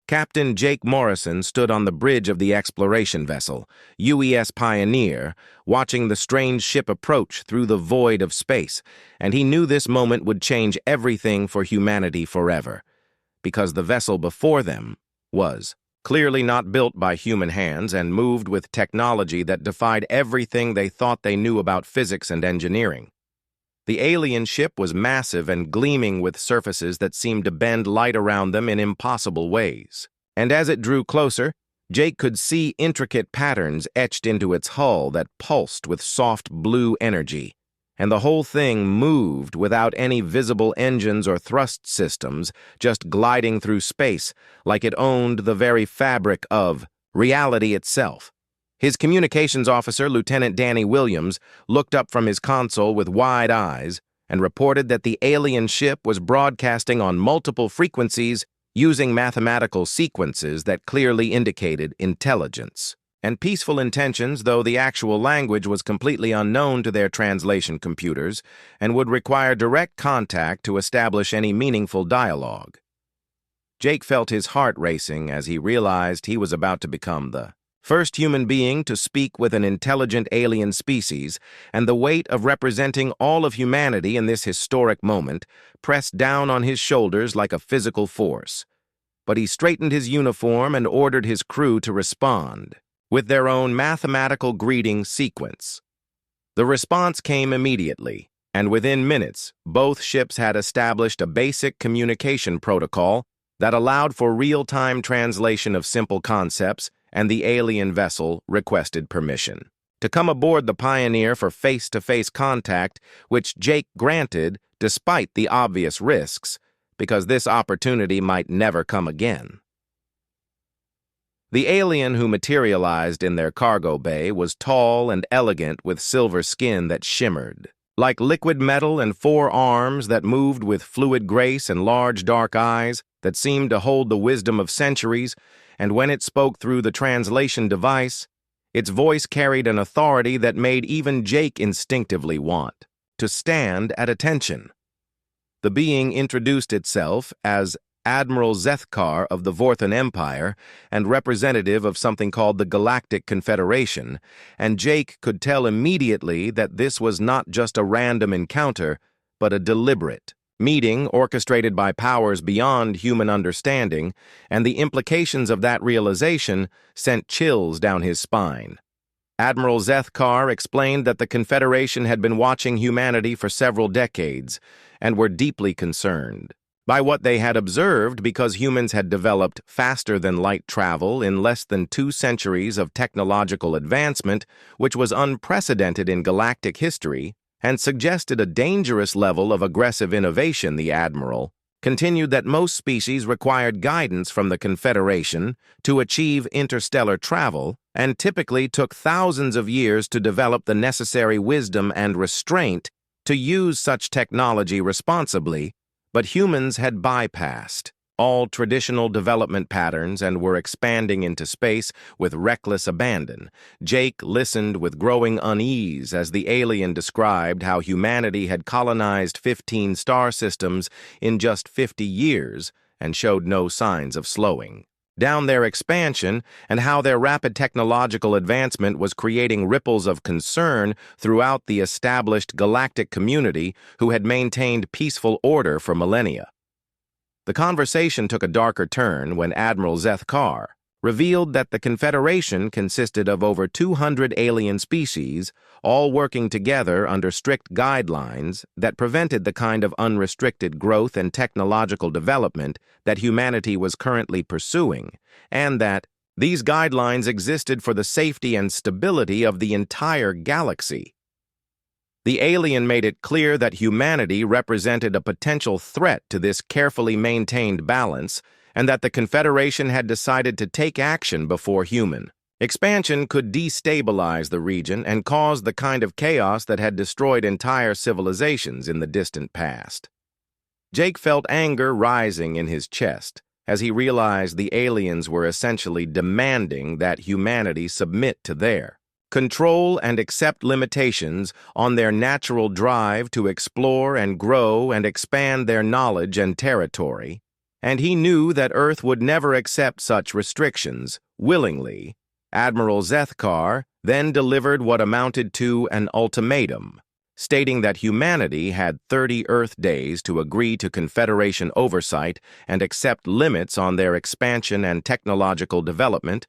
Captain Jake Morrison stood on the bridge of the exploration vessel, UES Pioneer, watching the strange ship approach through the void of space, and he knew this moment would change everything for humanity forever, because the vessel before them was clearly not built by human hands and moved with technology that defied everything they thought they knew about physics and engineering. The alien ship was massive and gleaming with surfaces that seemed to bend light around them in impossible ways. And as it drew closer, Jake could see intricate patterns etched into its hull that pulsed with soft blue energy, and the whole thing moved without any visible engines or thrust systems, just gliding through space like it owned the very fabric of reality itself. His communications officer, Lieutenant Danny Williams, looked up from his console with wide eyes and reported that the alien ship was broadcasting on multiple frequencies using mathematical sequences that clearly indicated intelligence and peaceful intentions, though the actual language was completely unknown to their translation computers and would require direct contact to establish any meaningful dialogue. Jake felt his heart racing as he realized he was about to become the first human being to speak with an intelligent alien species, and the weight of representing all of humanity in this historic moment pressed down on his shoulders like a physical force. But he straightened his uniform and ordered his crew to respond with their own mathematical greeting sequence. The response came immediately, and within minutes, both ships had established a basic communication protocol that allowed for real-time translation of simple concepts, and the alien vessel requested permission to come aboard the Pioneer for face-to-face contact, which Jake granted despite the obvious risks, because this opportunity might never come again. The alien who materialized in their cargo bay was tall and elegant with silver skin that shimmered like liquid metal and 4 arms that moved with fluid grace and large dark eyes that seemed to hold the wisdom of centuries, and when it spoke through the translation device, its voice carried an authority that made even Jake instinctively want to stand at attention. The being introduced itself as Admiral Zethkar of the Vorthan Empire and representative of something called the Galactic Confederation, and Jake could tell immediately that this was not just a random encounter, but a deliberate meeting orchestrated by powers beyond human understanding, and the implications of that realization sent chills down his spine. Admiral Zethkar explained that the Confederation had been watching humanity for several decades and were deeply concerned by what they had observed because humans had developed faster than light travel in less than 2 centuries of technological advancement, which was unprecedented in galactic history, and suggested a dangerous level of aggressive innovation. The Admiral continued that most species required guidance from the Confederation to achieve interstellar travel and typically took thousands of years to develop the necessary wisdom and restraint to use such technology responsibly, but humans had bypassed all traditional development patterns and were expanding into space with reckless abandon. Jake listened with growing unease as the alien described how humanity had colonized 15 star systems in just 50 years and showed no signs of slowing down their expansion, and how their rapid technological advancement was creating ripples of concern throughout the established galactic community who had maintained peaceful order for millennia. The conversation took a darker turn when Admiral Zethkar revealed that the Confederation consisted of over 200 alien species, all working together under strict guidelines that prevented the kind of unrestricted growth and technological development that humanity was currently pursuing, and that these guidelines existed for the safety and stability of the entire galaxy. The alien made it clear that humanity represented a potential threat to this carefully maintained balance, and that the Confederation had decided to take action before human expansion could destabilize the region and cause the kind of chaos that had destroyed entire civilizations in the distant past. Jake felt anger rising in his chest as he realized the aliens were essentially demanding that humanity submit to their control and accept limitations on their natural drive to explore and grow and expand their knowledge and territory. And he knew that Earth would never accept such restrictions willingly. Admiral Zethkar then delivered what amounted to an ultimatum, stating that humanity had 30 Earth days to agree to Confederation oversight and accept limits on their expansion and technological development,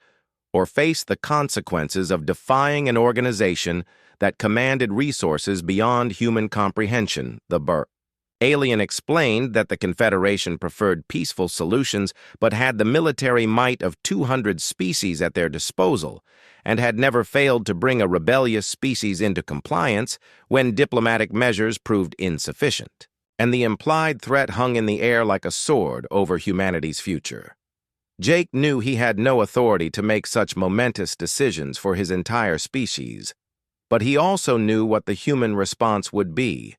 or face the consequences of defying an organization that commanded resources beyond human comprehension, the BUR. Alien explained that the Confederation preferred peaceful solutions but had the military might of 200 species at their disposal, and had never failed to bring a rebellious species into compliance when diplomatic measures proved insufficient. And the implied threat hung in the air like a sword over humanity's future. Jake knew he had no authority to make such momentous decisions for his entire species, but he also knew what the human response would be,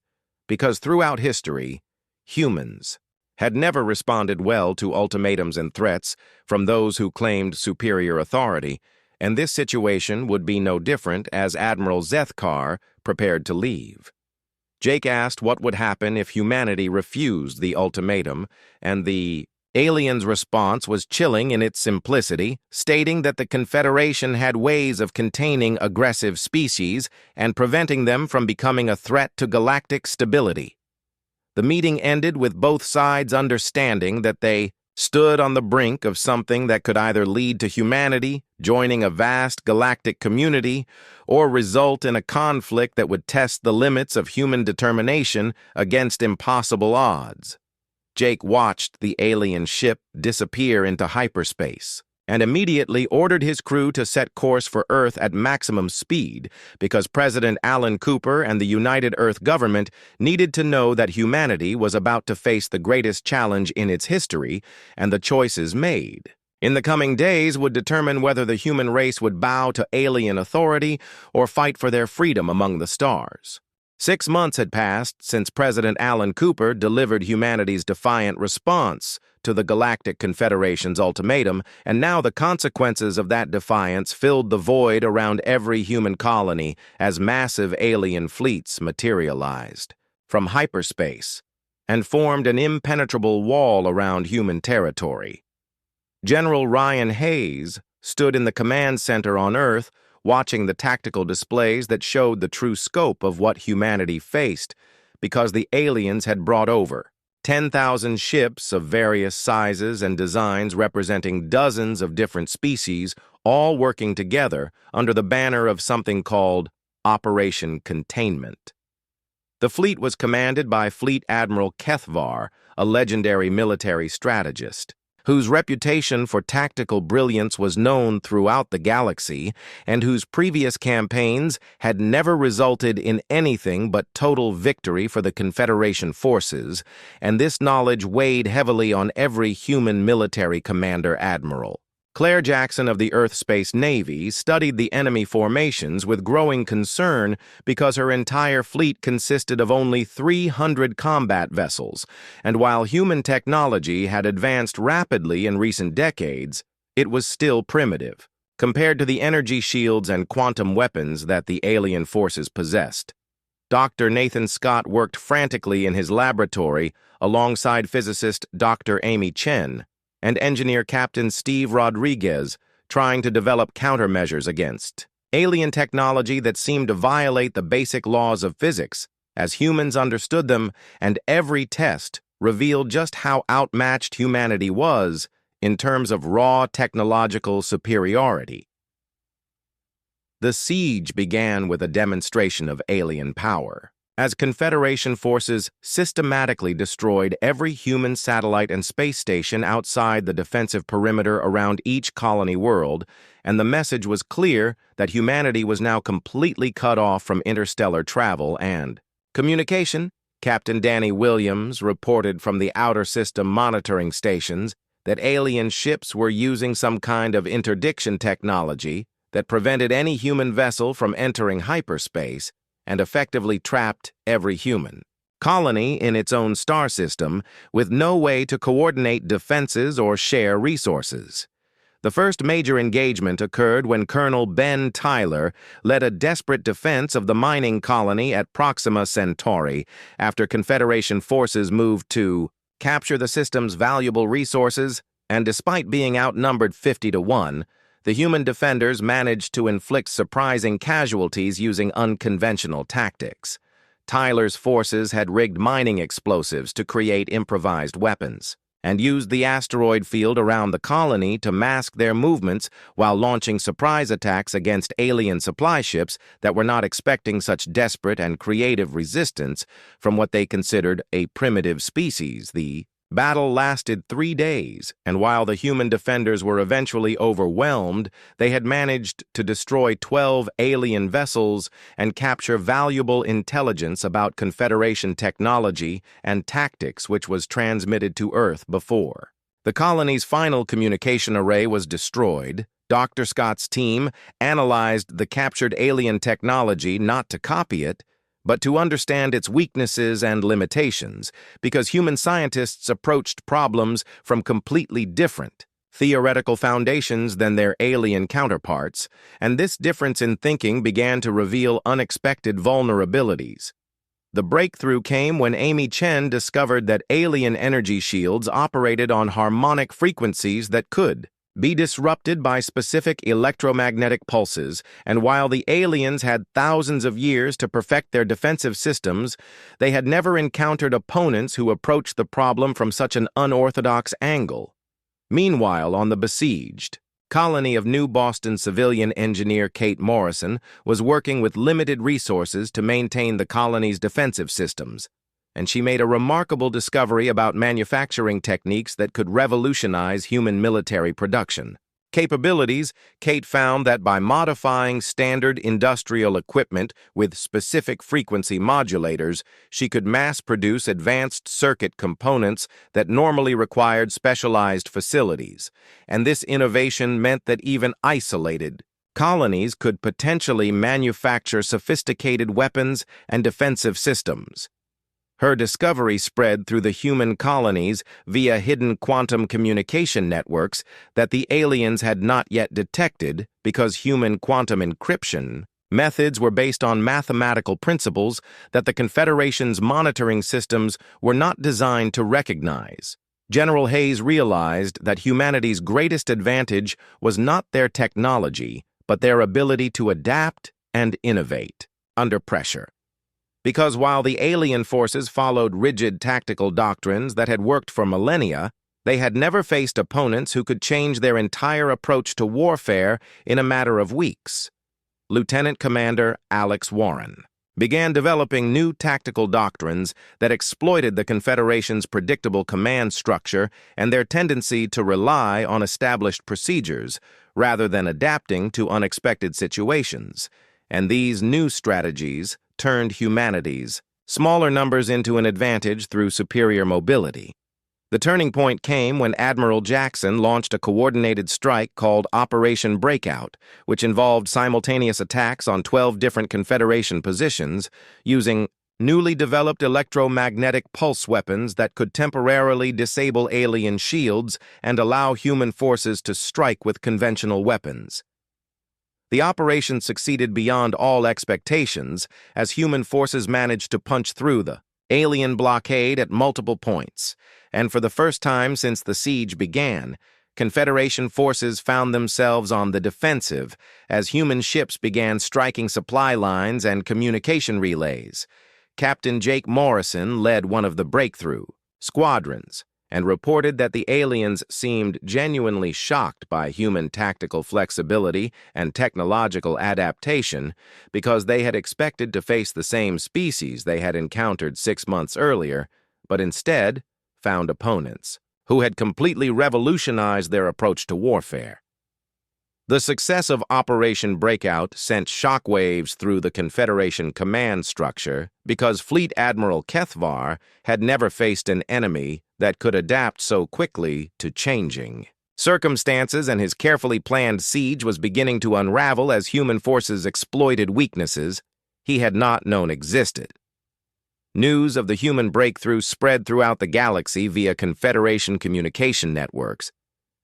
because throughout history, humans had never responded well to ultimatums and threats from those who claimed superior authority, and this situation would be no different as Admiral Zethkar prepared to leave. Jake asked what would happen if humanity refused the ultimatum, and the alien's response was chilling in its simplicity, stating that the Confederation had ways of containing aggressive species and preventing them from becoming a threat to galactic stability. The meeting ended with both sides understanding that they stood on the brink of something that could either lead to humanity joining a vast galactic community or result in a conflict that would test the limits of human determination against impossible odds. Jake watched the alien ship disappear into hyperspace and immediately ordered his crew to set course for Earth at maximum speed because President Alan Cooper and the United Earth government needed to know that humanity was about to face the greatest challenge in its history, and the choices made in the coming days would determine whether the human race would bow to alien authority or fight for their freedom among the stars. 6 months had passed since President Alan Cooper delivered humanity's defiant response to the Galactic Confederation's ultimatum, and now the consequences of that defiance filled the void around every human colony as massive alien fleets materialized from hyperspace and formed an impenetrable wall around human territory. General Ryan Hayes stood in the command center on Earth, watching the tactical displays that showed the true scope of what humanity faced, because the aliens had brought over 10,000 ships of various sizes and designs representing dozens of different species, all working together under the banner of something called Operation Containment. The fleet was commanded by Fleet Admiral Kethvar, a legendary military strategist, whose reputation for tactical brilliance was known throughout the galaxy, and whose previous campaigns had never resulted in anything but total victory for the Confederation forces, and this knowledge weighed heavily on every human military commander-admiral. Claire Jackson of the Earth Space Navy studied the enemy formations with growing concern because her entire fleet consisted of only 300 combat vessels, and while human technology had advanced rapidly in recent decades, it was still primitive compared to the energy shields and quantum weapons that the alien forces possessed. Dr. Nathan Scott worked frantically in his laboratory alongside physicist Dr. Amy Chen and engineer Captain Steve Rodriguez, trying to develop countermeasures against alien technology that seemed to violate the basic laws of physics as humans understood them, and every test revealed just how outmatched humanity was in terms of raw technological superiority. The siege began with a demonstration of alien power, as Confederation forces systematically destroyed every human satellite and space station outside the defensive perimeter around each colony world, and the message was clear that humanity was now completely cut off from interstellar travel and communication. Captain Danny Williams reported from the outer system monitoring stations that alien ships were using some kind of interdiction technology that prevented any human vessel from entering hyperspace and effectively trapped every human colony in its own star system with no way to coordinate defenses or share resources. The first major engagement occurred when Colonel Ben Tyler led a desperate defense of the mining colony at Proxima Centauri after Confederation forces moved to capture the system's valuable resources, and despite being outnumbered 50-1, the human defenders managed to inflict surprising casualties using unconventional tactics. Tyler's forces had rigged mining explosives to create improvised weapons, and used the asteroid field around the colony to mask their movements while launching surprise attacks against alien supply ships that were not expecting such desperate and creative resistance from what they considered a primitive species. The battle lasted 3 days, and while the human defenders were eventually overwhelmed, they had managed to destroy 12 alien vessels and capture valuable intelligence about Confederation technology and tactics which was transmitted to Earth before. The colony's final communication array was destroyed. Dr. Scott's team analyzed the captured alien technology not to copy it, but to understand its weaknesses and limitations, because human scientists approached problems from completely different theoretical foundations than their alien counterparts, and this difference in thinking began to reveal unexpected vulnerabilities. The breakthrough came when Amy Chen discovered that alien energy shields operated on harmonic frequencies that could be disrupted by specific electromagnetic pulses, and while the aliens had thousands of years to perfect their defensive systems, they had never encountered opponents who approached the problem from such an unorthodox angle. Meanwhile, on the besieged colony of New Boston civilian engineer Kate Morrison was working with limited resources to maintain the colony's defensive systems, and she made a remarkable discovery about manufacturing techniques that could revolutionize human military production capabilities. Kate found that by modifying standard industrial equipment with specific frequency modulators, she could mass-produce advanced circuit components that normally required specialized facilities, and this innovation meant that even isolated colonies could potentially manufacture sophisticated weapons and defensive systems. Her discovery spread through the human colonies via hidden quantum communication networks that the aliens had not yet detected because human quantum encryption methods were based on mathematical principles that the Confederation's monitoring systems were not designed to recognize. General Hayes realized that humanity's greatest advantage was not their technology, but their ability to adapt and innovate under pressure. Because while the alien forces followed rigid tactical doctrines that had worked for millennia, they had never faced opponents who could change their entire approach to warfare in a matter of weeks. Lieutenant Commander Alex Warren began developing new tactical doctrines that exploited the Confederation's predictable command structure and their tendency to rely on established procedures rather than adapting to unexpected situations. And these new strategies turned humanity's smaller numbers into an advantage through superior mobility. The turning point came when Admiral Jackson launched a coordinated strike called Operation Breakout, which involved simultaneous attacks on 12 different Confederation positions using newly developed electromagnetic pulse weapons that could temporarily disable alien shields and allow human forces to strike with conventional weapons. The operation succeeded beyond all expectations as human forces managed to punch through the alien blockade at multiple points, and for the first time since the siege began, Confederation forces found themselves on the defensive as human ships began striking supply lines and communication relays. Captain Jake Morrison led one of the breakthrough squadrons and reported that the aliens seemed genuinely shocked by human tactical flexibility and technological adaptation because they had expected to face the same species they had encountered 6 months earlier, but instead found opponents who had completely revolutionized their approach to warfare. The success of Operation Breakout sent shockwaves through the Confederation command structure because Fleet Admiral Kethvar had never faced an enemy that could adapt so quickly to changing circumstances, and his carefully planned siege was beginning to unravel as human forces exploited weaknesses he had not known existed. News of the human breakthrough spread throughout the galaxy via Confederation communication networks,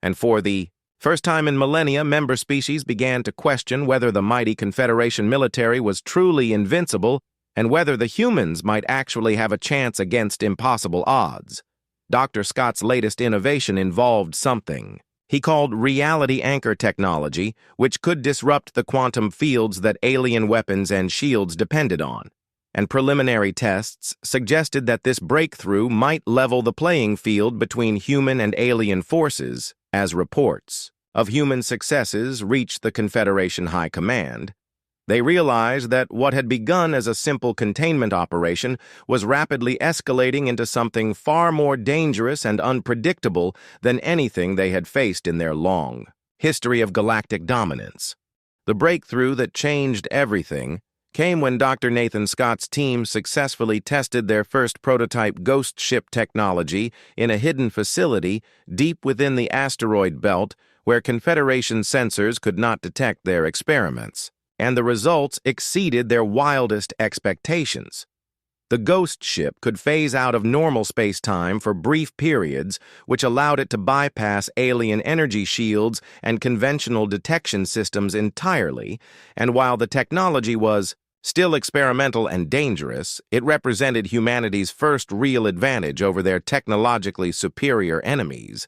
and for the first time in millennia, member species began to question whether the mighty Confederation military was truly invincible and whether the humans might actually have a chance against impossible odds. Dr. Scott's latest innovation involved something he called reality anchor technology, which could disrupt the quantum fields that alien weapons and shields depended on. And preliminary tests suggested that this breakthrough might level the playing field between human and alien forces, as reports of human successes reached the Confederation High Command. They realized that what had begun as a simple containment operation was rapidly escalating into something far more dangerous and unpredictable than anything they had faced in their long history of galactic dominance. The breakthrough that changed everything came when Dr. Nathan Scott's team successfully tested their first prototype ghost ship technology in a hidden facility deep within the asteroid belt where Confederation sensors could not detect their experiments. And the results exceeded their wildest expectations. The ghost ship could phase out of normal space-time for brief periods, which allowed it to bypass alien energy shields and conventional detection systems entirely, and while the technology was still experimental and dangerous, it represented humanity's first real advantage over their technologically superior enemies.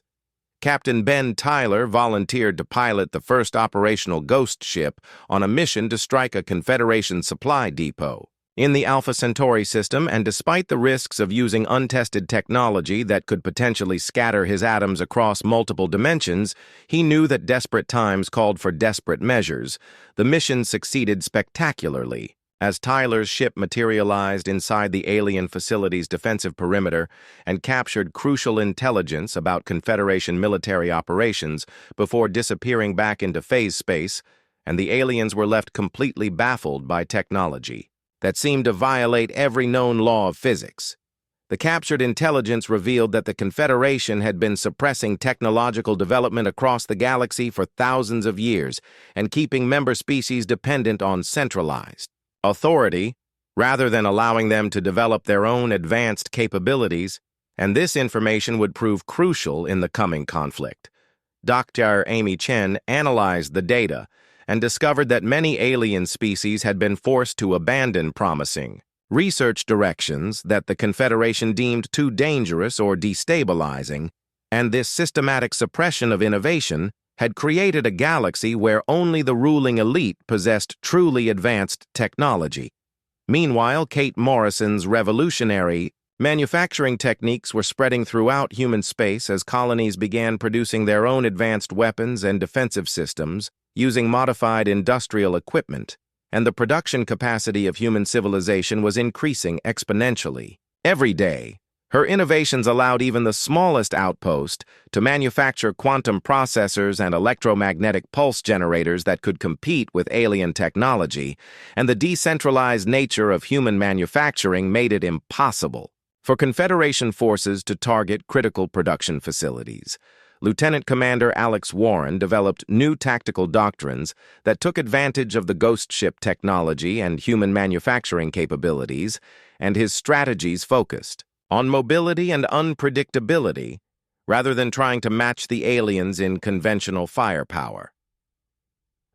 Captain Ben Tyler volunteered to pilot the first operational ghost ship on a mission to strike a Confederation supply depot in the Alpha Centauri system, and despite the risks of using untested technology that could potentially scatter his atoms across multiple dimensions, he knew that desperate times called for desperate measures. The mission succeeded spectacularly. As Tyler's ship materialized inside the alien facility's defensive perimeter and captured crucial intelligence about Confederation military operations before disappearing back into phase space, and the aliens were left completely baffled by technology that seemed to violate every known law of physics. The captured intelligence revealed that the Confederation had been suppressing technological development across the galaxy for thousands of years and keeping member species dependent on centralized authority, rather than allowing them to develop their own advanced capabilities, and this information would prove crucial in the coming conflict. Dr. Amy Chen analyzed the data and discovered that many alien species had been forced to abandon promising research directions that the Confederation deemed too dangerous or destabilizing, and this systematic suppression of innovation had created a galaxy where only the ruling elite possessed truly advanced technology. Meanwhile, Kate Morrison's revolutionary manufacturing techniques were spreading throughout human space as colonies began producing their own advanced weapons and defensive systems using modified industrial equipment, and the production capacity of human civilization was increasing exponentially. Every day, her innovations allowed even the smallest outpost to manufacture quantum processors and electromagnetic pulse generators that could compete with alien technology, and the decentralized nature of human manufacturing made it impossible for Confederation forces to target critical production facilities. Lieutenant Commander Alex Warren developed new tactical doctrines that took advantage of the ghost ship technology and human manufacturing capabilities, and his strategies focused on mobility and unpredictability, rather than trying to match the aliens in conventional firepower.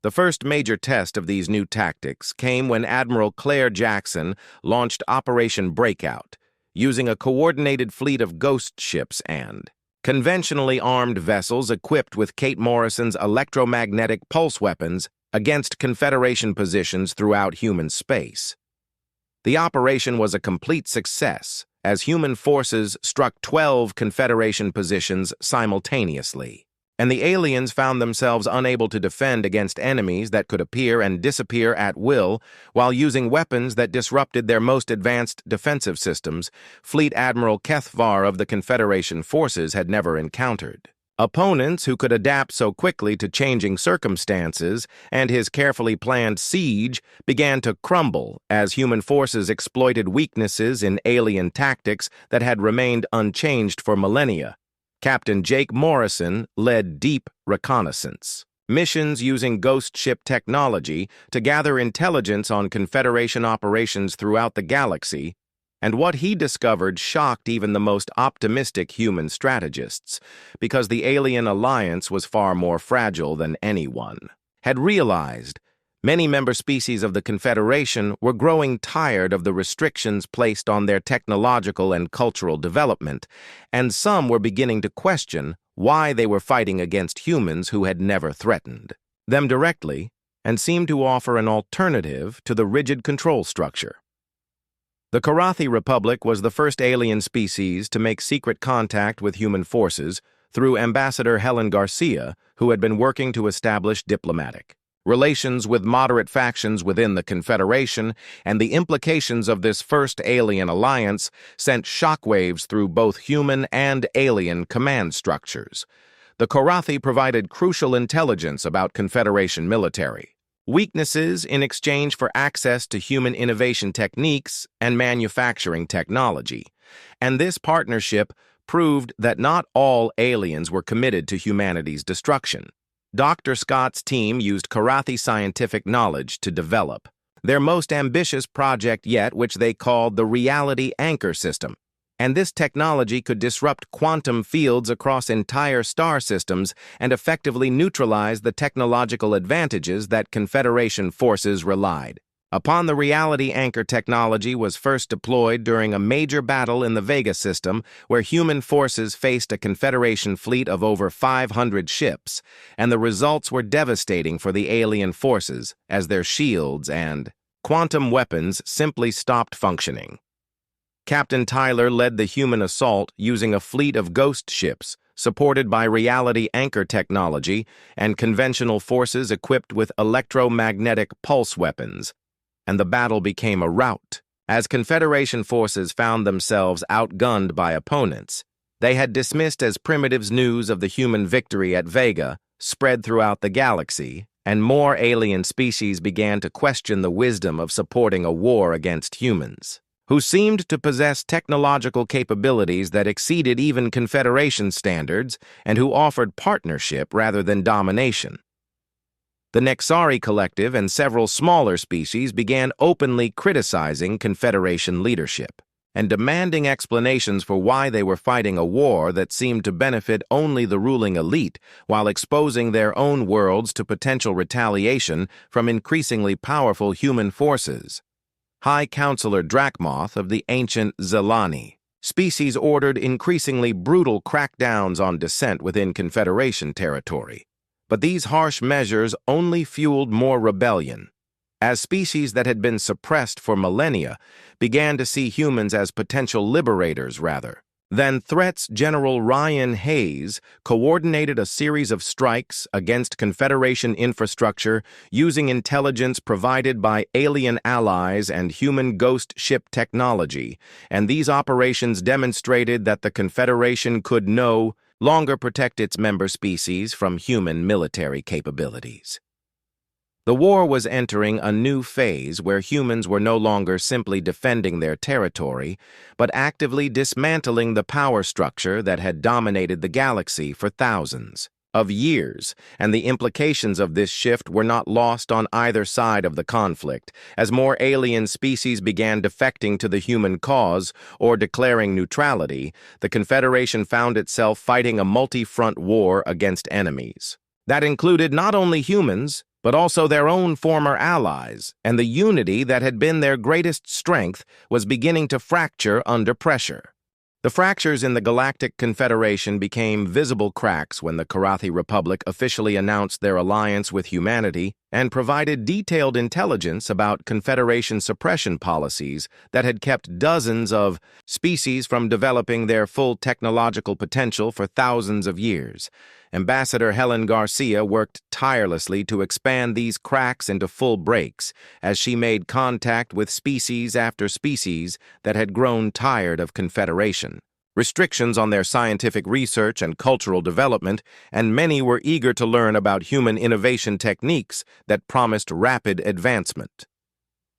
The first major test of these new tactics came when Admiral Claire Jackson launched Operation Breakout, using a coordinated fleet of ghost ships and conventionally armed vessels equipped with Kate Morrison's electromagnetic pulse weapons against Confederation positions throughout human space. The operation was a complete success, as human forces struck 12 Confederation positions simultaneously, and the aliens found themselves unable to defend against enemies that could appear and disappear at will while using weapons that disrupted their most advanced defensive systems Fleet Admiral Kethvar of the Confederation forces had never encountered. Opponents who could adapt so quickly to changing circumstances and his carefully planned siege began to crumble as human forces exploited weaknesses in alien tactics that had remained unchanged for millennia. Captain Jake Morrison led deep reconnaissance missions using ghost ship technology to gather intelligence on Confederation operations throughout the galaxy, and what he discovered shocked even the most optimistic human strategists, because the alien alliance was far more fragile than anyone had realized. Many member species of the Confederation were growing tired of the restrictions placed on their technological and cultural development, and some were beginning to question why they were fighting against humans who had never threatened them directly and seemed to offer an alternative to the rigid control structure. The Karathi Republic was the first alien species to make secret contact with human forces through Ambassador Helen Garcia, who had been working to establish diplomatic relations with moderate factions within the Confederation, and the implications of this first alien alliance sent shockwaves through both human and alien command structures. The Karathi provided crucial intelligence about Confederation military weaknesses in exchange for access to human innovation techniques and manufacturing technology, and this partnership proved that not all aliens were committed to humanity's destruction. Dr. Scott's team used Karathi scientific knowledge to develop their most ambitious project yet, which they called the Reality Anchor System. And this technology could disrupt quantum fields across entire star systems and effectively neutralize the technological advantages that Confederation forces relied upon. The Reality Anchor technology was first deployed during a major battle in the Vega system, where human forces faced a Confederation fleet of over 500 ships, and the results were devastating for the alien forces as their shields and quantum weapons simply stopped functioning. Captain Tyler led the human assault using a fleet of ghost ships supported by Reality Anchor technology and conventional forces equipped with electromagnetic pulse weapons, and the battle became a rout. As Confederation forces found themselves outgunned by opponents they had dismissed as primitives, news of the human victory at Vega spread throughout the galaxy, and more alien species began to question the wisdom of supporting a war against humans, who seemed to possess technological capabilities that exceeded even Confederation standards and who offered partnership rather than domination. The Nexari Collective and several smaller species began openly criticizing Confederation leadership and demanding explanations for why they were fighting a war that seemed to benefit only the ruling elite while exposing their own worlds to potential retaliation from increasingly powerful human forces. High Counselor Drakmoth of the ancient Zelani species ordered increasingly brutal crackdowns on dissent within Confederation territory. But these harsh measures only fueled more rebellion, as species that had been suppressed for millennia began to see humans as potential liberators rather than threats. General Ryan Hayes coordinated a series of strikes against Confederation infrastructure using intelligence provided by alien allies and human ghost ship technology, and these operations demonstrated that the Confederation could no longer protect its member species from human military capabilities. The war was entering a new phase where humans were no longer simply defending their territory, but actively dismantling the power structure that had dominated the galaxy for thousands of years, and the implications of this shift were not lost on either side of the conflict. As more alien species began defecting to the human cause or declaring neutrality, the Confederation found itself fighting a multi-front war against enemies that included not only humans, but also their own former allies, and the unity that had been their greatest strength was beginning to fracture under pressure. The fractures in the Galactic Confederation became visible cracks when the Karathi Republic officially announced their alliance with humanity and provided detailed intelligence about Confederation suppression policies that had kept dozens of species from developing their full technological potential for thousands of years. Ambassador Helen Garcia worked tirelessly to expand these cracks into full breaks as she made contact with species after species that had grown tired of Confederation restrictions on their scientific research and cultural development, and many were eager to learn about human innovation techniques that promised rapid advancement.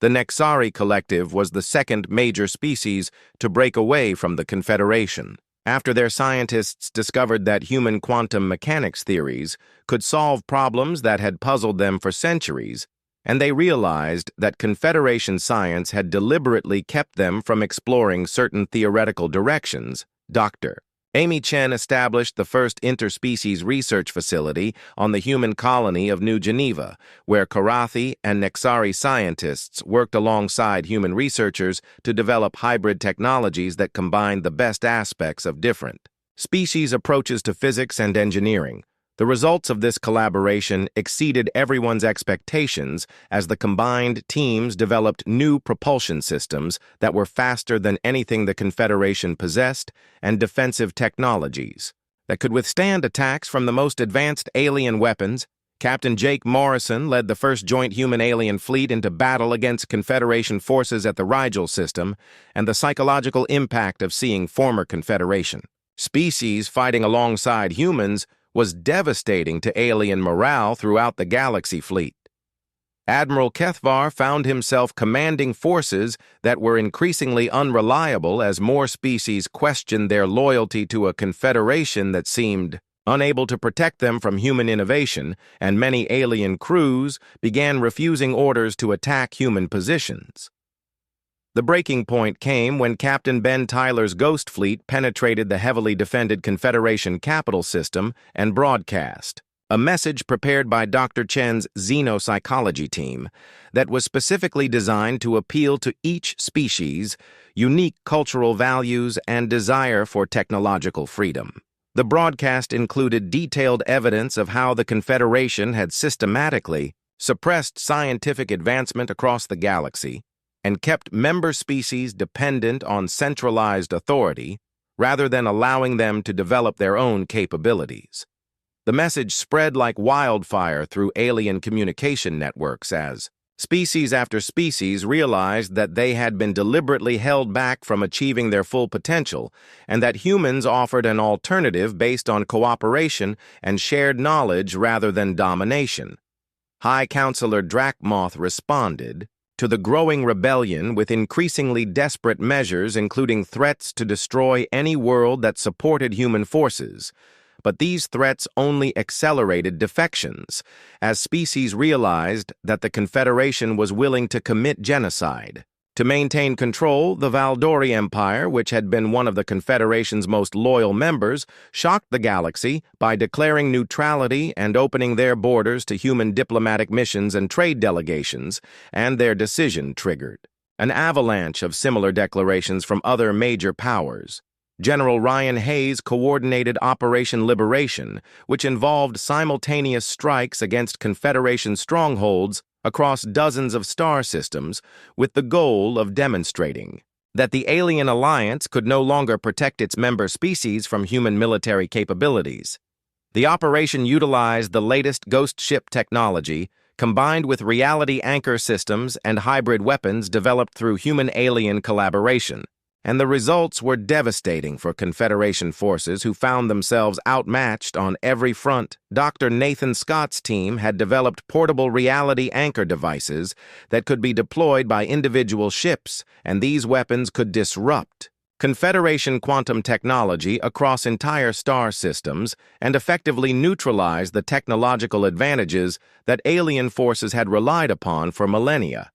The Nexari Collective was the second major species to break away from the Confederation, after their scientists discovered that human quantum mechanics theories could solve problems that had puzzled them for centuries, and they realized that Confederation science had deliberately kept them from exploring certain theoretical directions. Dr. Amy Chen established the first interspecies research facility on the human colony of New Geneva, where Karathi and Nexari scientists worked alongside human researchers to develop hybrid technologies that combined the best aspects of different species approaches to physics and engineering. The results of this collaboration exceeded everyone's expectations as the combined teams developed new propulsion systems that were faster than anything the Confederation possessed and defensive technologies that could withstand attacks from the most advanced alien weapons. Captain Jake Morrison led the first joint human-alien fleet into battle against Confederation forces at the Rigel system, and the psychological impact of seeing former Confederation species fighting alongside humans was devastating to alien morale throughout the galaxy fleet. Admiral Kethvar found himself commanding forces that were increasingly unreliable as more species questioned their loyalty to a confederation that seemed unable to protect them from human innovation, and many alien crews began refusing orders to attack human positions. The breaking point came when Captain Ben Tyler's Ghost Fleet penetrated the heavily defended Confederation capital system and broadcast a message prepared by Dr. Chen's xenopsychology team that was specifically designed to appeal to each species' unique cultural values and desire for technological freedom. The broadcast included detailed evidence of how the Confederation had systematically suppressed scientific advancement across the galaxy and kept member species dependent on centralized authority rather than allowing them to develop their own capabilities. The message spread like wildfire through alien communication networks as species after species realized that they had been deliberately held back from achieving their full potential and that humans offered an alternative based on cooperation and shared knowledge rather than domination. High Counselor Drakmoth responded to the growing rebellion with increasingly desperate measures, including threats to destroy any world that supported human forces. But these threats only accelerated defections, as species realized that the Confederation was willing to commit genocide. To maintain control, the Valdori Empire, which had been one of the Confederation's most loyal members, shocked the galaxy by declaring neutrality and opening their borders to human diplomatic missions and trade delegations, and their decision triggered an avalanche of similar declarations from other major powers. General Ryan Hayes coordinated Operation Liberation, which involved simultaneous strikes against Confederation strongholds across dozens of star systems, with the goal of demonstrating that the alien alliance could no longer protect its member species from human military capabilities. The operation utilized the latest ghost ship technology, combined with reality anchor systems and hybrid weapons developed through human-alien collaboration. And the results were devastating for Confederation forces who found themselves outmatched on every front. Dr. Nathan Scott's team had developed portable reality anchor devices that could be deployed by individual ships, and these weapons could disrupt Confederation quantum technology across entire star systems and effectively neutralize the technological advantages that alien forces had relied upon for millennia.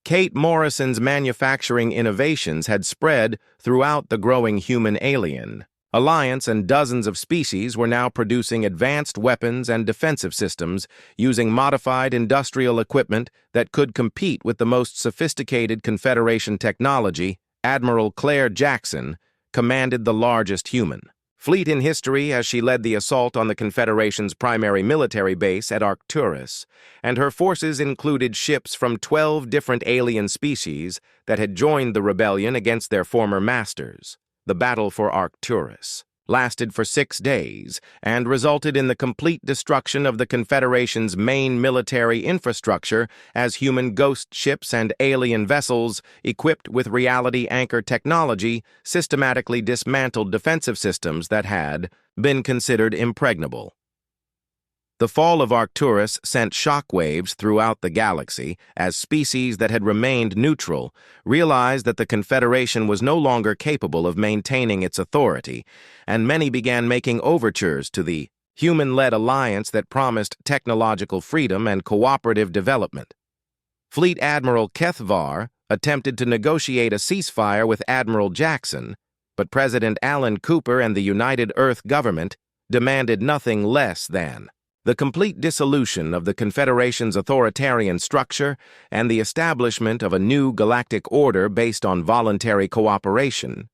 Kate Morrison's manufacturing innovations had spread throughout the growing human-alien alliance, and dozens of species were now producing advanced weapons and defensive systems using modified industrial equipment that could compete with the most sophisticated Confederation technology. Admiral Claire Jackson commanded the largest human fleet in history as she led the assault on the Confederation's primary military base at Arcturus, and her forces included ships from 12 different alien species that had joined the rebellion against their former masters. The battle for Arcturus lasted for 6 days and resulted in the complete destruction of the Confederation's main military infrastructure as human ghost ships and alien vessels equipped with reality anchor technology systematically dismantled defensive systems that had been considered impregnable. The fall of Arcturus sent shockwaves throughout the galaxy as species that had remained neutral realized that the Confederation was no longer capable of maintaining its authority, and many began making overtures to the human-led alliance that promised technological freedom and cooperative development. Fleet Admiral Kethvar attempted to negotiate a ceasefire with Admiral Jackson, But President Alan Cooper and the United Earth government demanded nothing less than the complete dissolution of the Confederation's authoritarian structure and the establishment of a new galactic order based on voluntary cooperation.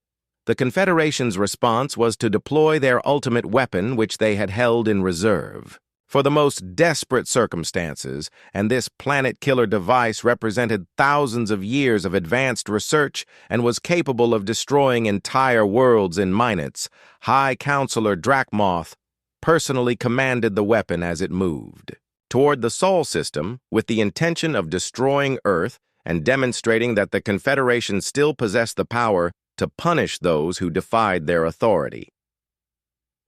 The Confederation's response was to deploy their ultimate weapon, which they had held in reserve for the most desperate circumstances, and this planet-killer device represented thousands of years of advanced research and was capable of destroying entire worlds in minutes. High Counselor Drakmoth personally commanded the weapon as it moved toward the Sol system with the intention of destroying Earth and demonstrating that the Confederation still possessed the power to punish those who defied their authority.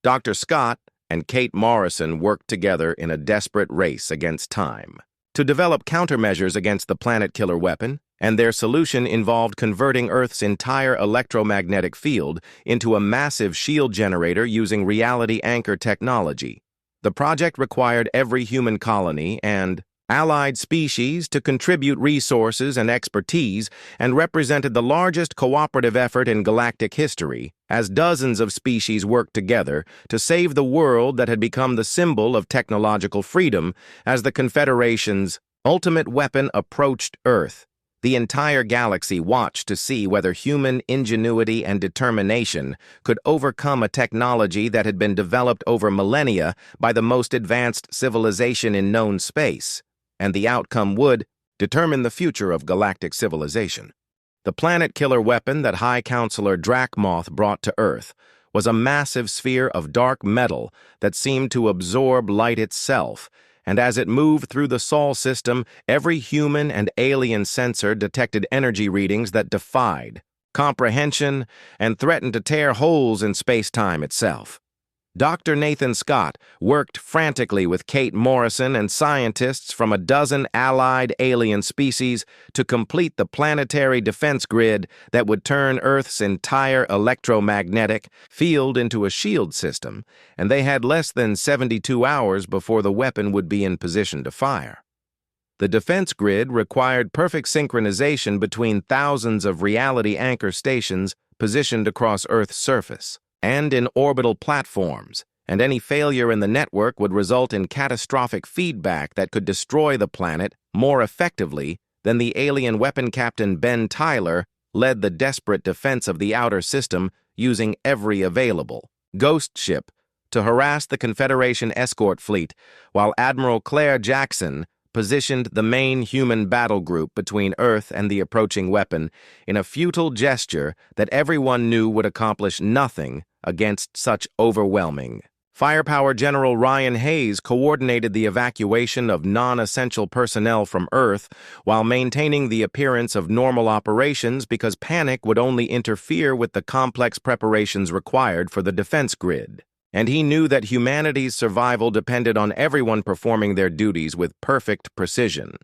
Dr. Scott and Kate Morrison worked together in a desperate race against time to develop countermeasures against the planet-killer weapon, and their solution involved converting Earth's entire electromagnetic field into a massive shield generator using reality anchor technology. The project required every human colony and allied species to contribute resources and expertise and represented the largest cooperative effort in galactic history, as dozens of species worked together to save the world that had become the symbol of technological freedom as the Confederation's ultimate weapon approached Earth. The entire galaxy watched to see whether human ingenuity and determination could overcome a technology that had been developed over millennia by the most advanced civilization in known space, and the outcome would determine the future of galactic civilization. The planet-killer weapon that High Counselor Drakmoth brought to Earth was a massive sphere of dark metal that seemed to absorb light itself, and as it moved through the Sol system, every human and alien sensor detected energy readings that defied comprehension and threatened to tear holes in space-time itself. Dr. Nathan Scott worked frantically with Kate Morrison and scientists from a dozen allied alien species to complete the planetary defense grid that would turn Earth's entire electromagnetic field into a shield system, and they had less than 72 hours before the weapon would be in position to fire. The defense grid required perfect synchronization between thousands of reality anchor stations positioned across Earth's surface and in orbital platforms, and any failure in the network would result in catastrophic feedback that could destroy the planet more effectively than the alien weapon captain Ben Tyler led the desperate defense of the outer system using every available ghost ship to harass the Confederation escort fleet, while Admiral Claire Jackson positioned the main human battle group between Earth and the approaching weapon in a futile gesture that everyone knew would accomplish nothing against such overwhelming firepower. General Ryan Hayes coordinated the evacuation of non-essential personnel from Earth while maintaining the appearance of normal operations because panic would only interfere with the complex preparations required for the defense grid. And he knew that humanity's survival depended on everyone performing their duties with perfect precision.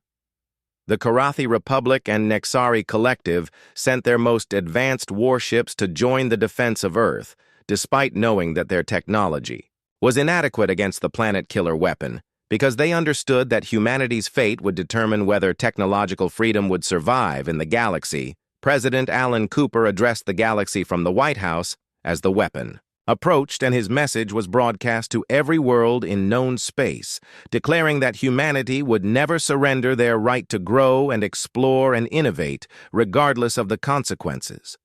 The Karathi Republic and Nexari Collective sent their most advanced warships to join the defense of Earth, despite knowing that their technology was inadequate against the planet-killer weapon, because they understood that humanity's fate would determine whether technological freedom would survive in the galaxy. President Alan Cooper addressed the galaxy from the White House as the weapon approached, and his message was broadcast to every world in known space, declaring that humanity would never surrender their right to grow and explore and innovate, regardless of the consequences.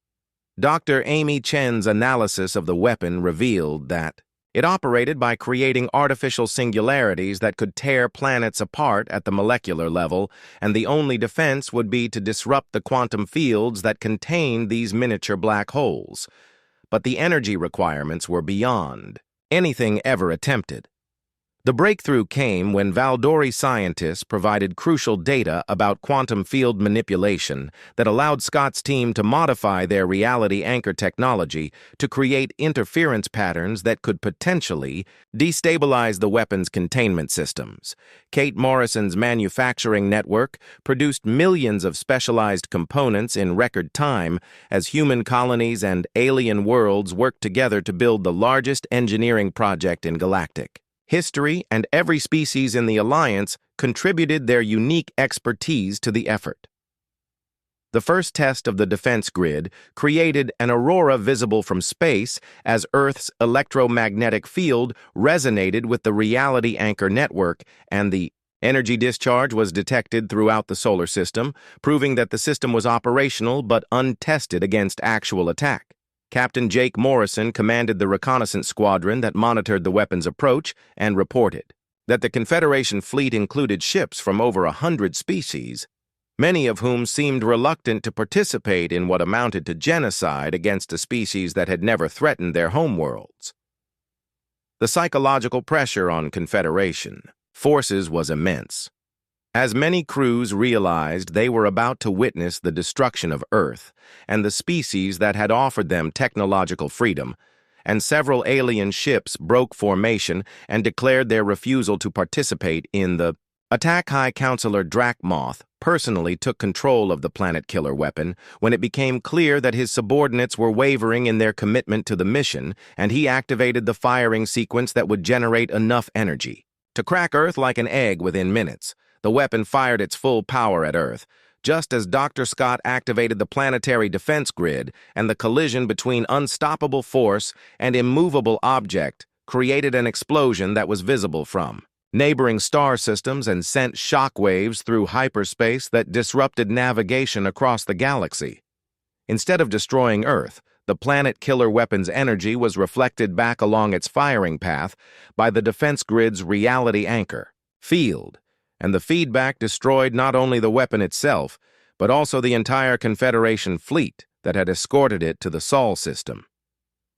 Dr. Amy Chen's analysis of the weapon revealed that it operated by creating artificial singularities that could tear planets apart at the molecular level, and the only defense would be to disrupt the quantum fields that contain these miniature black holes. But the energy requirements were beyond anything ever attempted. The breakthrough came when Valdori scientists provided crucial data about quantum field manipulation that allowed Scott's team to modify their reality anchor technology to create interference patterns that could potentially destabilize the weapon's containment systems. Kate Morrison's manufacturing network produced millions of specialized components in record time as human colonies and alien worlds worked together to build the largest engineering project in galactic history, and every species in the Alliance contributed their unique expertise to the effort. The first test of the defense grid created an aurora visible from space as Earth's electromagnetic field resonated with the reality anchor network, and the energy discharge was detected throughout the solar system, proving that the system was operational but untested against actual attack. Captain Jake Morrison commanded the reconnaissance squadron that monitored the weapon's approach and reported that the Confederation fleet included ships from over 100 species, many of whom seemed reluctant to participate in what amounted to genocide against a species that had never threatened their homeworlds. The psychological pressure on Confederation forces was immense, as many crews realized they were about to witness the destruction of Earth and the species that had offered them technological freedom, and several alien ships broke formation and declared their refusal to participate in the attack. High Counselor Drakmoth personally took control of the planet killer weapon when it became clear that his subordinates were wavering in their commitment to the mission, and he activated the firing sequence that would generate enough energy to crack Earth like an egg within minutes. The weapon fired its full power at Earth, just as Dr. Scott activated the planetary defense grid, and the collision between unstoppable force and immovable object created an explosion that was visible from neighboring star systems and sent shockwaves through hyperspace that disrupted navigation across the galaxy. Instead of destroying Earth, the planet killer weapon's energy was reflected back along its firing path by the defense grid's reality anchor field, and the feedback destroyed not only the weapon itself, but also the entire Confederation fleet that had escorted it to the Sol system.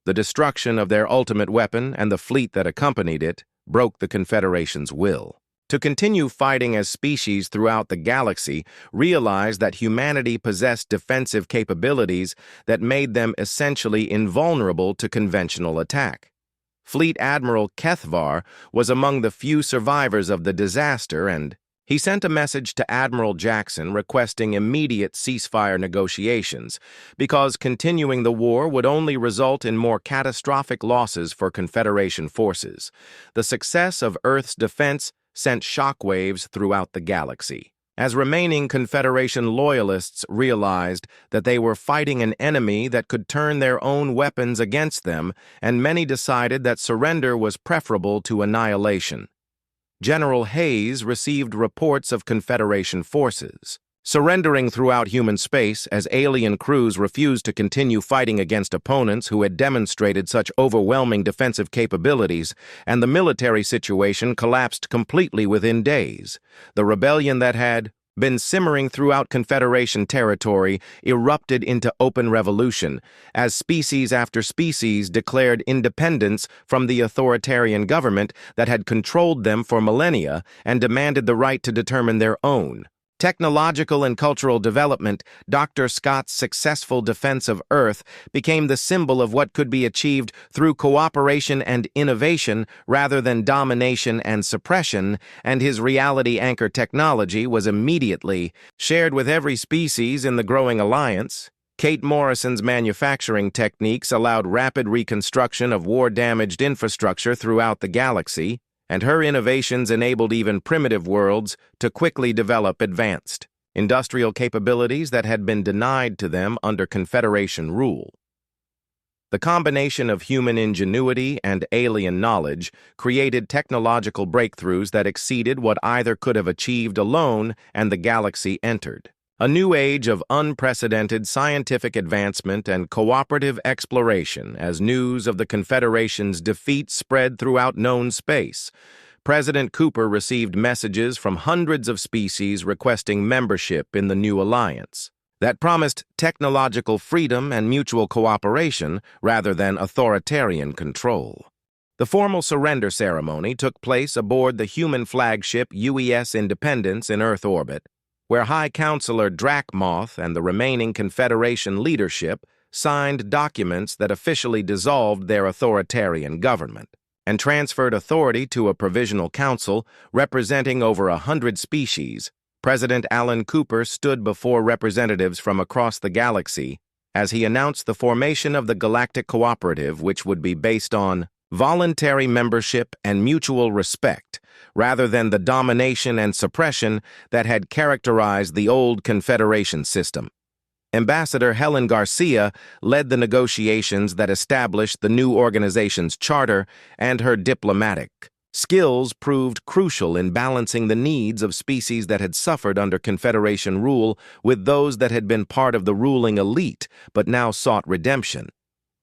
The destruction of their ultimate weapon and the fleet that accompanied it broke the Confederation's will to continue fighting as species throughout the galaxy, realized that humanity possessed defensive capabilities that made them essentially invulnerable to conventional attack. Fleet Admiral Kethvar was among the few survivors of the disaster, and he sent a message to Admiral Jackson requesting immediate ceasefire negotiations, because continuing the war would only result in more catastrophic losses for Confederation forces. The success of Earth's defense sent shockwaves throughout the galaxy, as remaining Confederation loyalists realized that they were fighting an enemy that could turn their own weapons against them, and many decided that surrender was preferable to annihilation. General Hayes received reports of Confederation forces surrendering throughout human space as alien crews refused to continue fighting against opponents who had demonstrated such overwhelming defensive capabilities, and the military situation collapsed completely within days. The rebellion that had been simmering throughout Confederation territory erupted into open revolution, as species after species declared independence from the authoritarian government that had controlled them for millennia and demanded the right to determine their own technological and cultural development. Dr. Scott's successful defense of Earth became the symbol of what could be achieved through cooperation and innovation rather than domination and suppression, and his reality anchor technology was immediately shared with every species in the growing alliance. Kate Morrison's manufacturing techniques allowed rapid reconstruction of war-damaged infrastructure throughout the galaxy, and her innovations enabled even primitive worlds to quickly develop advanced industrial capabilities that had been denied to them under Confederation rule. The combination of human ingenuity and alien knowledge created technological breakthroughs that exceeded what either could have achieved alone, and the galaxy entered a new age of unprecedented scientific advancement and cooperative exploration. As news of the Confederation's defeat spread throughout known space, President Cooper received messages from hundreds of species requesting membership in the new alliance that promised technological freedom and mutual cooperation rather than authoritarian control. The formal surrender ceremony took place aboard the human flagship UES Independence in Earth orbit, where High Counselor Drakmoth and the remaining Confederation leadership signed documents that officially dissolved their authoritarian government and transferred authority to a provisional council representing over 100 species. President Alan Cooper stood before representatives from across the galaxy as he announced the formation of the Galactic Cooperative, which would be based on voluntary membership and mutual respect, rather than the domination and suppression that had characterized the old Confederation system. Ambassador Helen Garcia led the negotiations that established the new organization's charter, and her diplomatic skills proved crucial in balancing the needs of species that had suffered under Confederation rule with those that had been part of the ruling elite but now sought redemption.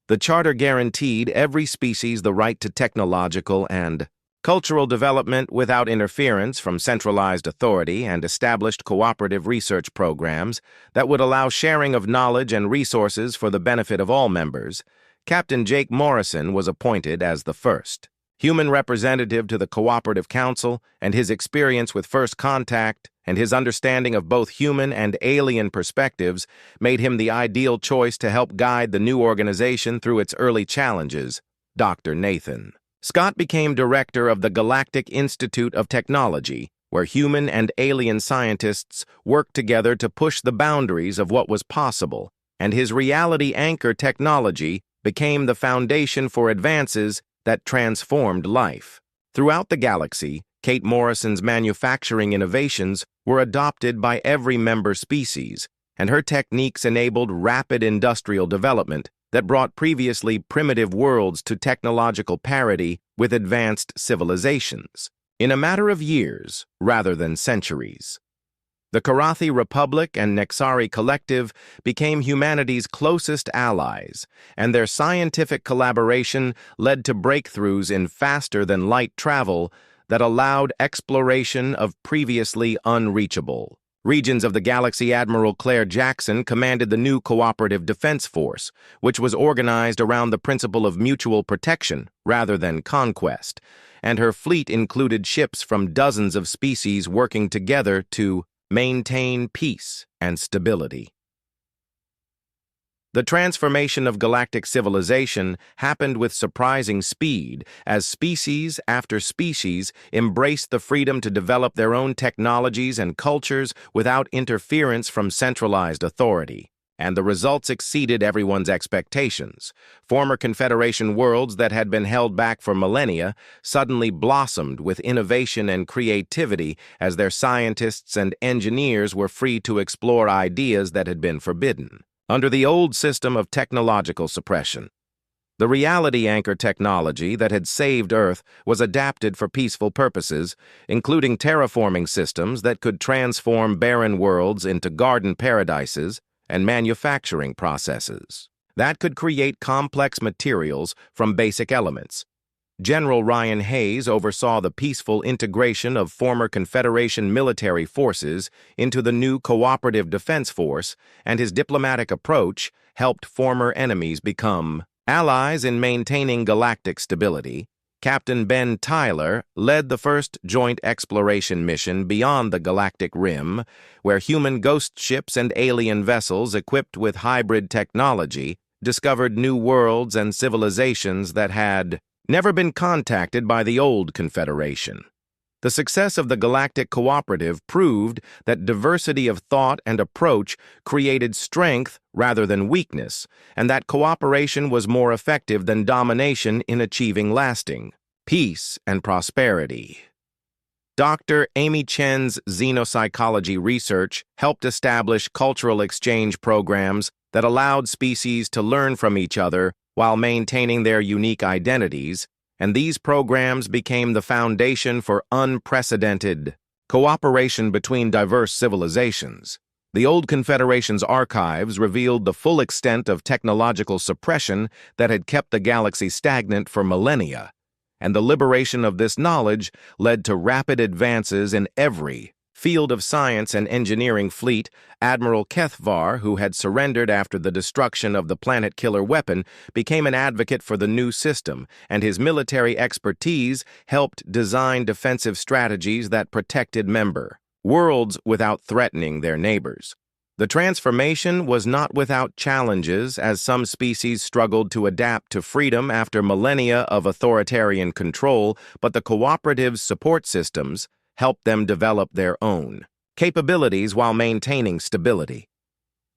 The charter guaranteed every species the right to technological and cultural development without interference from centralized authority, and established cooperative research programs that would allow sharing of knowledge and resources for the benefit of all members. Captain Jake Morrison was appointed as the first human representative to the Cooperative Council, and his experience with First Contact and his understanding of both human and alien perspectives made him the ideal choice to help guide the new organization through its early challenges. Dr. Nathan Scott became director of the Galactic Institute of Technology, where human and alien scientists worked together to push the boundaries of what was possible, and his reality anchor technology became the foundation for advances that transformed life. Throughout the galaxy, Kate Morrison's manufacturing innovations were adopted by every member species, and her techniques enabled rapid industrial development that brought previously primitive worlds to technological parity with advanced civilizations, in a matter of years rather than centuries. The Karathi Republic and Nexari Collective became humanity's closest allies, and their scientific collaboration led to breakthroughs in faster-than-light travel that allowed exploration of previously unreachable regions of the galaxy. Admiral Claire Jackson commanded the new Cooperative Defense Force, which was organized around the principle of mutual protection rather than conquest, and her fleet included ships from dozens of species working together to maintain peace and stability. The transformation of galactic civilization happened with surprising speed as species after species embraced the freedom to develop their own technologies and cultures without interference from centralized authority, and the results exceeded everyone's expectations. Former Confederation worlds that had been held back for millennia suddenly blossomed with innovation and creativity as their scientists and engineers were free to explore ideas that had been forbidden under the old system of technological suppression. The reality anchor technology that had saved Earth was adapted for peaceful purposes, including terraforming systems that could transform barren worlds into garden paradises and manufacturing processes that could create complex materials from basic elements. General Ryan Hayes oversaw the peaceful integration of former Confederation military forces into the new Cooperative Defense Force, and his diplomatic approach helped former enemies become allies in maintaining galactic stability. Captain Ben Tyler led the first joint exploration mission beyond the galactic rim, where human ghost ships and alien vessels equipped with hybrid technology discovered new worlds and civilizations that had never been contacted by the old Confederation. The success of the Galactic Cooperative proved that diversity of thought and approach created strength rather than weakness, and that cooperation was more effective than domination in achieving lasting peace and prosperity. Dr. Amy Chen's xenopsychology research helped establish cultural exchange programs that allowed species to learn from each other while maintaining their unique identities, and these programs became the foundation for unprecedented cooperation between diverse civilizations. The old Confederation's archives revealed the full extent of technological suppression that had kept the galaxy stagnant for millennia, and the liberation of this knowledge led to rapid advances in every field of science and engineering. Fleet Admiral Kethvar, who had surrendered after the destruction of the planet-killer weapon, became an advocate for the new system, and his military expertise helped design defensive strategies that protected member worlds without threatening their neighbors. The transformation was not without challenges, as some species struggled to adapt to freedom after millennia of authoritarian control, but the cooperative's support systems helped them develop their own capabilities while maintaining stability.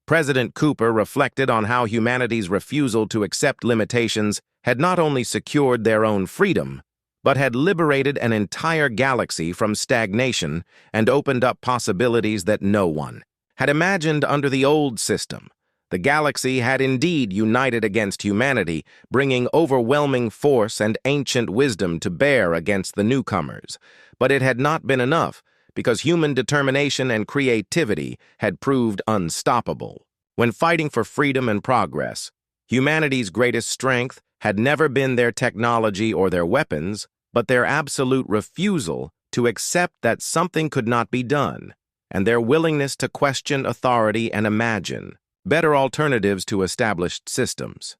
President Cooper reflected on how humanity's refusal to accept limitations had not only secured their own freedom, but had liberated an entire galaxy from stagnation and opened up possibilities that no one had imagined under the old system. The galaxy had indeed united against humanity, bringing overwhelming force and ancient wisdom to bear against the newcomers. But it had not been enough, because human determination and creativity had proved unstoppable. When fighting for freedom and progress, humanity's greatest strength had never been their technology or their weapons, but their absolute refusal to accept that something could not be done, and their willingness to question authority and imagine better alternatives to established systems.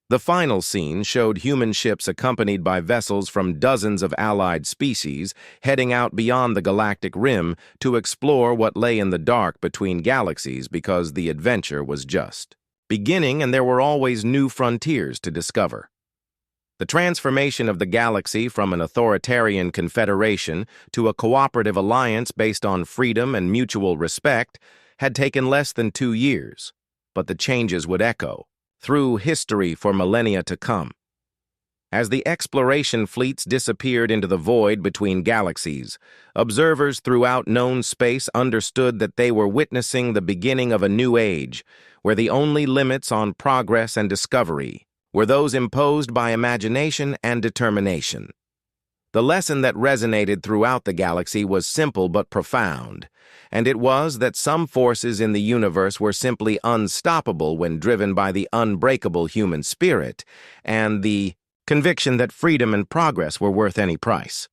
The final scene showed human ships accompanied by vessels from dozens of allied species heading out beyond the galactic rim to explore what lay in the dark between galaxies because the adventure was just beginning and there were always new frontiers to discover. The transformation of the galaxy from an authoritarian confederation to a cooperative alliance based on freedom and mutual respect had taken less than 2 years, but the changes would echo through history for millennia to come. As the exploration fleets disappeared into the void between galaxies, observers throughout known space understood that they were witnessing the beginning of a new age, where the only limits on progress and discovery were those imposed by imagination and determination. The lesson that resonated throughout the galaxy was simple but profound, and it was that some forces in the universe were simply unstoppable when driven by the unbreakable human spirit and the conviction that freedom and progress were worth any price.